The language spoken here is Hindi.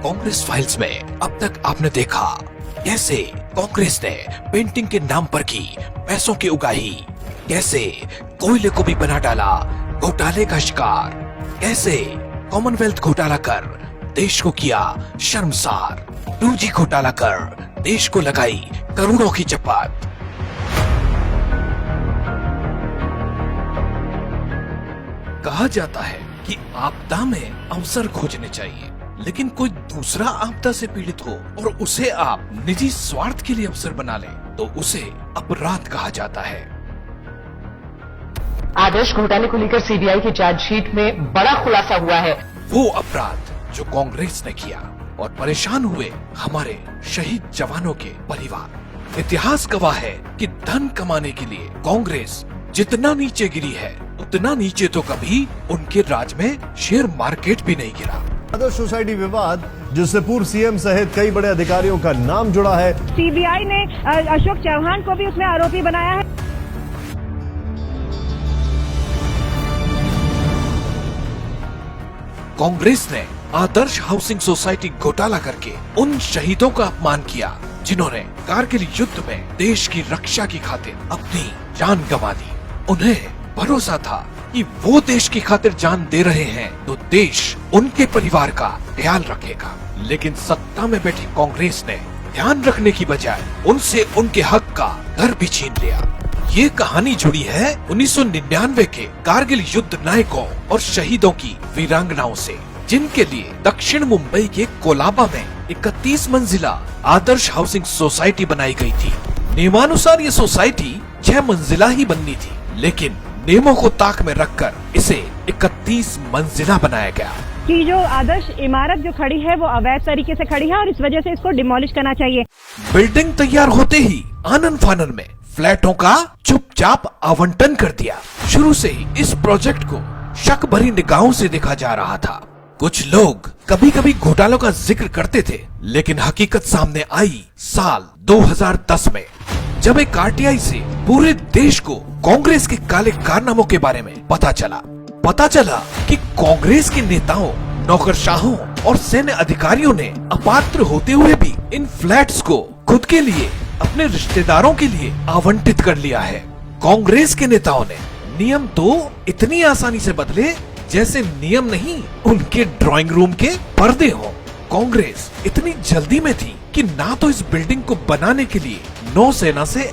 कांग्रेस फाइल्स में अब तक आपने देखा कैसे कांग्रेस ने पेंटिंग के नाम पर की पैसों की उगाही, कैसे कोयले को भी बना डाला घोटाले का शिकार, कैसे कॉमनवेल्थ घोटाला कर देश को किया शर्मसार, 2G घोटाला कर देश को लगाई करोड़ों की चपात। कहा जाता है कि आपदा में अवसर खोजने चाहिए, लेकिन कोई दूसरा आपदा से पीड़ित हो और उसे आप निजी स्वार्थ के लिए अवसर बना लें तो उसे अपराध कहा जाता है। आदर्श घोटाले को लेकर सीबीआई की चार्जशीट में बड़ा खुलासा हुआ है। वो अपराध जो कांग्रेस ने किया और परेशान हुए हमारे शहीद जवानों के परिवार। इतिहास गवाह है कि धन कमाने के लिए कांग्रेस जितना नीचे गिरी है उतना नीचे तो कभी उनके राज में शेयर मार्केट भी नहीं गिरा। आदर्श सोसाइटी विवाद जिससे पूर्व सीएम सहित कई बड़े अधिकारियों का नाम जुड़ा है। सीबीआई ने अशोक चौहान को भी उसमें आरोपी बनाया है। कांग्रेस ने आदर्श हाउसिंग सोसाइटी घोटाला करके उन शहीदों का अपमान किया जिन्होंने कारगिल युद्ध में देश की रक्षा की खातिर अपनी जान गंवा दी। उन्हें भरोसा था कि वो देश की खातिर जान दे रहे हैं तो देश उनके परिवार का ख्याल रखेगा, लेकिन सत्ता में बैठी कांग्रेस ने ध्यान रखने की बजाय उनसे उनके हक का घर भी छीन लिया। ये कहानी जुड़ी है 1999 के कारगिल युद्ध नायकों और शहीदों की वीरांगनाओं से, जिनके लिए दक्षिण मुंबई के कोलाबा में 31 मंजिला आदर्श हाउसिंग सोसाइटी बनाई गई थी। नियमानुसार ये सोसाइटी 6 मंजिला ही बननी थी, लेकिन नियमों को ताक में रखकर इसे 31 मंजिला बनाया गया। कि जो आदर्श इमारत जो खड़ी है वो अवैध तरीके से खड़ी है और इस वजह से इसको डिमोलिश करना चाहिए। बिल्डिंग तैयार होते ही आनन फानन में फ्लैटों का चुपचाप आवंटन कर दिया। शुरू से ही इस प्रोजेक्ट को शक भरी निगाहों से देखा जा रहा था। कुछ लोग कभी कभी घोटालों का जिक्र करते थे, लेकिन हकीकत सामने आई साल 2010 में, जब एक आरटीआई से पूरे देश को कांग्रेस के काले कारनामों के बारे में पता चला कि कांग्रेस के नेताओं, नौकरशाहों और सैन्य अधिकारियों ने अपात्र होते हुए भी इन फ्लैट्स को खुद के लिए, अपने रिश्तेदारों के लिए आवंटित कर लिया है। कांग्रेस के नेताओं ने नियम तो इतनी आसानी से बदले जैसे नियम नहीं उनके ड्राइंग रूम के पर्दे हों। कांग्रेस इतनी जल्दी में थी कि ना तो इस बिल्डिंग को बनाने के लिए नौसेना से